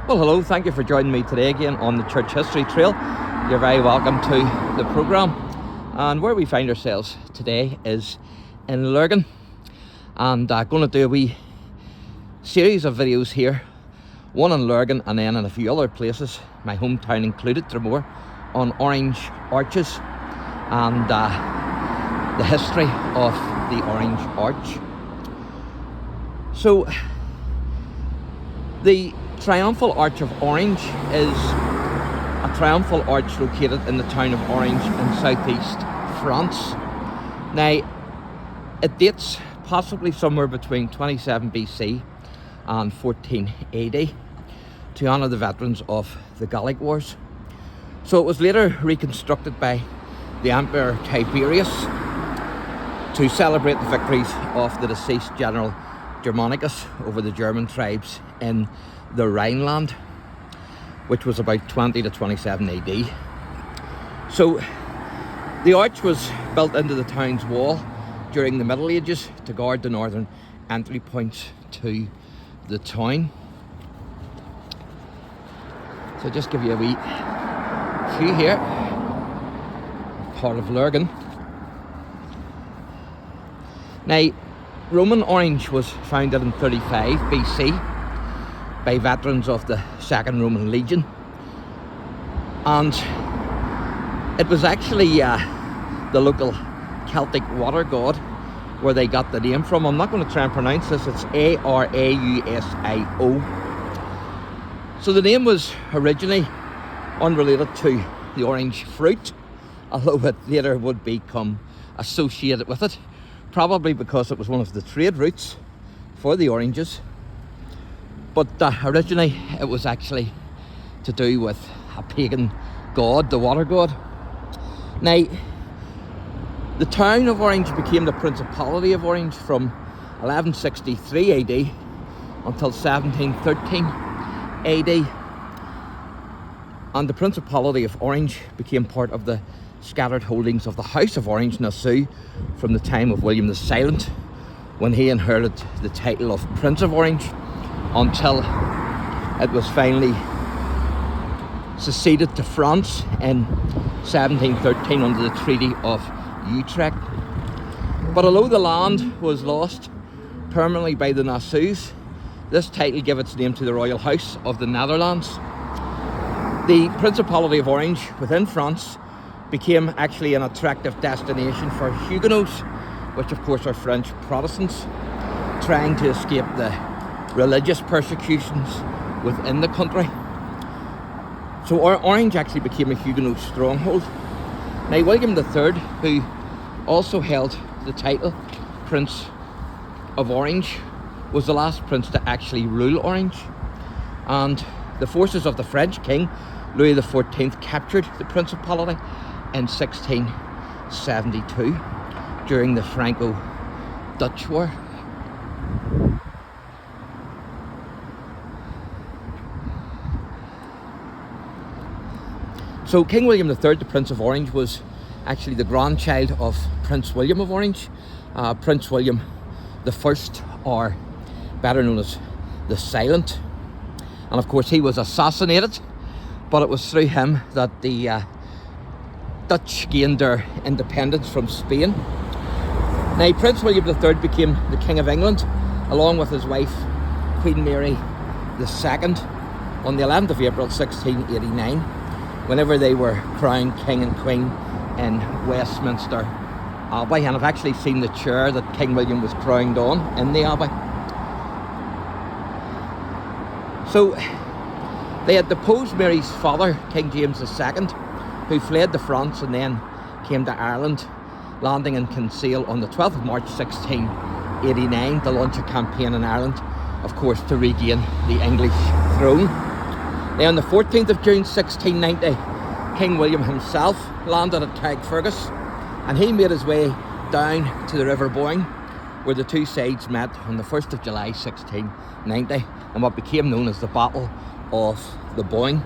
Well, hello, thank you for joining me today again on the Church History Trail. You're very welcome to the programme. And where we find ourselves today is in Lurgan. And I'm going to do a wee series of videos here, one in Lurgan and then in a few other places, my hometown included, Dromore, on orange arches and the history of the Orange Arch. So, the Triumphal Arch of Orange is a triumphal arch located in the town of Orange in southeast France. Now, it dates possibly somewhere between 27 BC and 14 AD to honour the veterans of the Gallic Wars. So it was later reconstructed by the Emperor Tiberius to celebrate the victories of the deceased General Germanicus over the German tribes in the Rhineland, which was about 20 to 27 AD. So the arch was built into the town's wall during the Middle Ages to guard the northern entry points to the town. So just give you a wee view here, part of Lurgan. Now, Roman orange was founded in 35 BC by veterans of the Second Roman Legion, and it was actually the local Celtic water god where they got the name from. I'm not going to try and pronounce this, it's Arausio. So the name was originally unrelated to the orange fruit, although it later would become associated with it, probably because it was one of the trade routes for the oranges. But originally it was actually to do with a pagan god, the water god. Now, the town of Orange became the Principality of Orange from 1163 AD until 1713 AD. And the Principality of Orange became part of the scattered holdings of the House of Orange-Nassau from the time of William the Silent, when he inherited the title of Prince of Orange, until it was finally seceded to France in 1713 under the Treaty of Utrecht. But although the land was lost permanently by the Nassaus, this title gave its name to the Royal House of the Netherlands. The Principality of Orange within France became actually an attractive destination for Huguenots, which of course are French Protestants, trying to escape the religious persecutions within the country. So Orange actually became a Huguenot stronghold. Now, William III, who also held the title Prince of Orange, was the last prince to actually rule Orange, and the forces of the French king Louis XIV captured the principality in 1672 during the Franco-Dutch War. So King William III, the Prince of Orange, was actually the grandchild of Prince William of Orange. Prince William the First, or better known as the Silent. And of course he was assassinated, but it was through him that the Dutch gained their independence from Spain. Now, Prince William III became the King of England, along with his wife, Queen Mary II, on the 11th of April 1689, whenever they were crowned King and Queen in Westminster Abbey. And I've actually seen the chair that King William was crowned on in the Abbey. So they had deposed Mary's father, King James II, who fled to France and then came to Ireland, landing in Kinsale on the 12th of March 1689 to launch a campaign in Ireland, of course, to regain the English throne. Now, on the 14th of June 1690, King William himself landed at Carrickfergus, and he made his way down to the River Boyne, where the two sides met on the 1st of July 1690 in what became known as the Battle of the Boyne.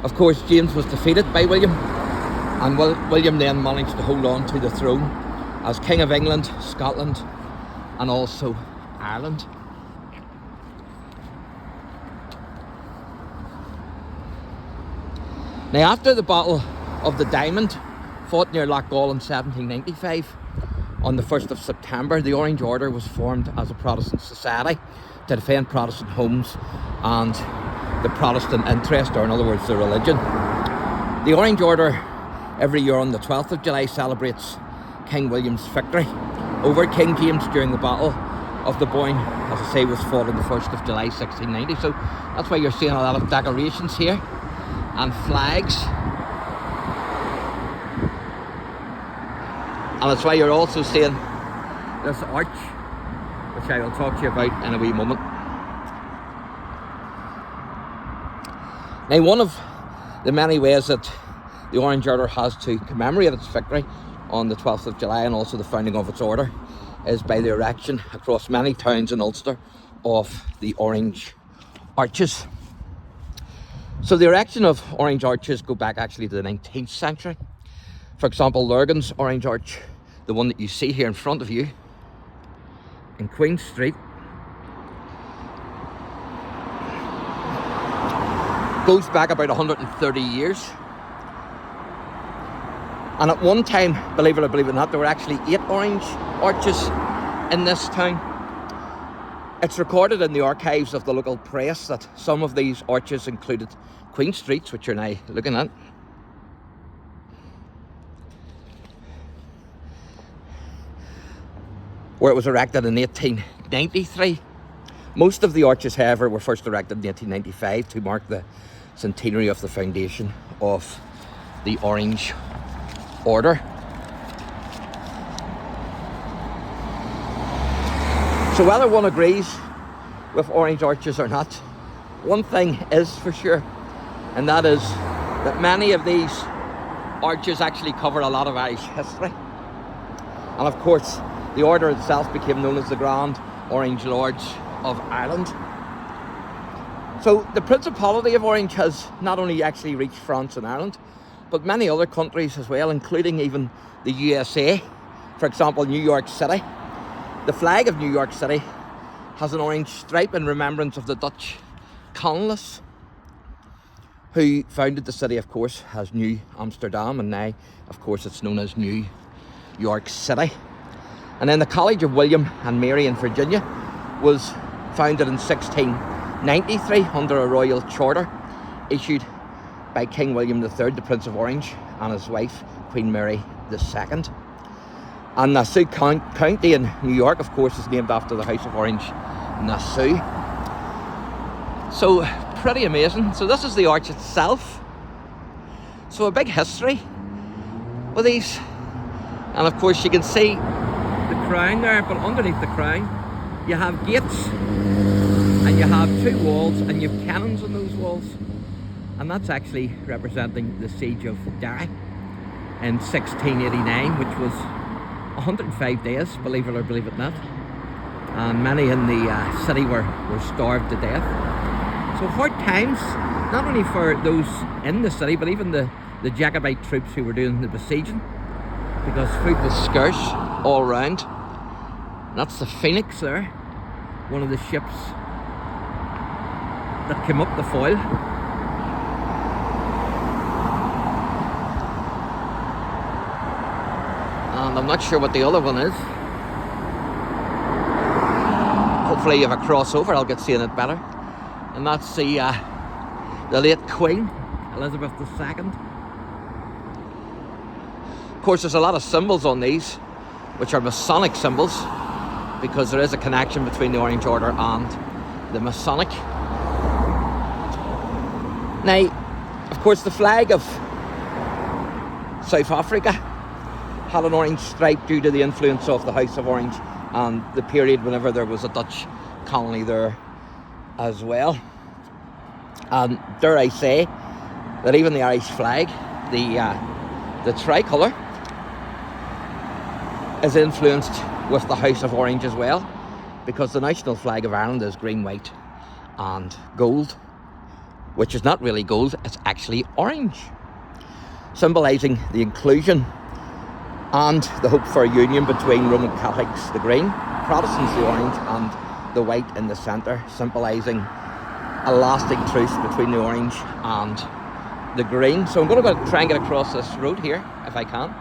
Of course, James was defeated by William, and William then managed to hold on to the throne as King of England, Scotland, and also Ireland. Now, after the Battle of the Diamond, fought near Loughgall in 1795, on the 1st of September, the Orange Order was formed as a Protestant society to defend Protestant homes and the Protestant interest, or in other words, the religion. The Orange Order every year on the 12th of July celebrates King William's victory over King James during the Battle of the Boyne, as I say, was fought on the 1st of July 1690. So that's why you're seeing a lot of decorations here and flags. And that's why you're also seeing this arch, which I will talk to you about in a wee moment. Now, one of the many ways that the Orange Order has to commemorate its victory on the 12th of July and also the founding of its order is by the erection across many towns in Ulster of the Orange Arches. So the erection of Orange Arches go back actually to the 19th century. For example, Lurgan's Orange Arch, the one that you see here in front of you in Queen Street, goes back about 130 years. And at one time, believe it or believe it not, there were actually 8 orange arches in this town. It's recorded in the archives of the local press that some of these arches included Queen Streets, which you're now looking at, where it was erected in 1893. Most of the arches, however, were first erected in 1895 to mark the centenary of the foundation of the Orange Order. So whether one agrees with orange arches or not, one thing is for sure, and that is that many of these arches actually cover a lot of Irish history. And of course, the order itself became known as the Grand Orange Lords of Ireland. So the Principality of Orange has not only actually reached France and Ireland, but many other countries as well, including even the USA. For example, New York City. The flag of New York City has an orange stripe in remembrance of the Dutch colonists who founded the city, of course, as New Amsterdam, and now, of course, it's known as New York City. And then the College of William and Mary in Virginia was founded in 1693 under a royal charter issued by King William III, the Prince of Orange, and his wife, Queen Mary II. And Nassau County in New York, of course, is named after the House of Orange, Nassau. So, pretty amazing. So this is the arch itself. So a big history with these. And of course you can see the crown there, but underneath the crown you have gates and you have 2 walls and you have cannons on those walls. And that's actually representing the siege of Derry in 1689, which was 105 days, believe it or believe it not. And many in the city were starved to death. So hard times, not only for those in the city, but even the Jacobite troops who were doing the besieging, because food was scarce all round. And that's the Phoenix there, one of the ships that came up the foil. And I'm not sure what the other one is. Hopefully you have a crossover, I'll get seeing it better. And that's the late Queen, Elizabeth II. Of course, there's a lot of symbols on these, which are Masonic symbols, because there is a connection between the Orange Order and the Masonic. Now, of course, the flag of South Africa had an orange stripe due to the influence of the House of Orange and the period whenever there was a Dutch colony there as well. And dare I say that even the Irish flag, the tricolour, is influenced with the House of Orange as well, because the national flag of Ireland is green, white and gold, which is not really gold, it's actually orange, symbolising the inclusion and the hope for a union between Roman Catholics, the green, Protestants, the orange, and the white in the centre, symbolising a lasting truce between the orange and the green. So I'm going to go try and get across this road here, if I can.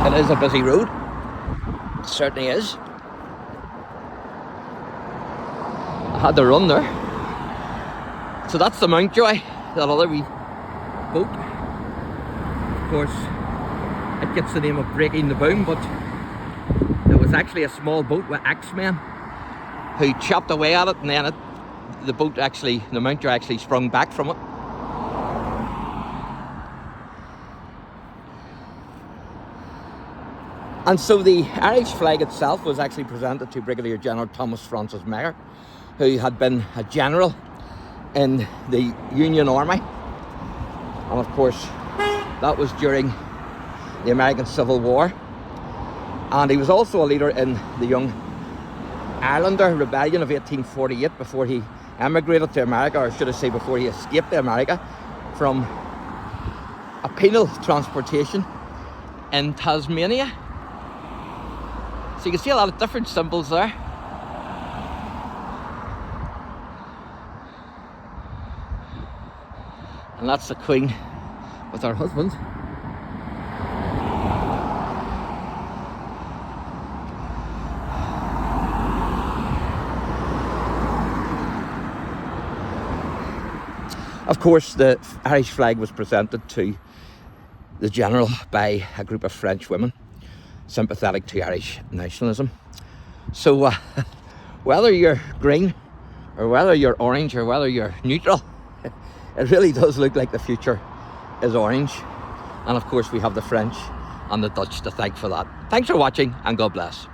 It is a busy road. It certainly is. I had to run there. So that's the Mountjoy, that other wee boat. Of course, it gets the name of Breaking the Boom, but it was actually a small boat with axemen who chopped away at it, and then the Mountjoy actually sprung back from it. And so the Irish flag itself was actually presented to Brigadier General Thomas Francis Meagher, who had been a general in the Union Army. And of course, that was during the American Civil War. And he was also a leader in the Young Irelander Rebellion of 1848 before he emigrated to America, or should I say before he escaped to America from a penal transportation in Tasmania. So you can see a lot of different symbols there. And that's the Queen with her husband. Of course, the Irish flag was presented to the General by a group of French women sympathetic to Irish nationalism. So whether you're green or whether you're orange or whether you're neutral, it really does look like the future is orange. And of course we have the French and the Dutch to thank for that. Thanks for watching, and God bless.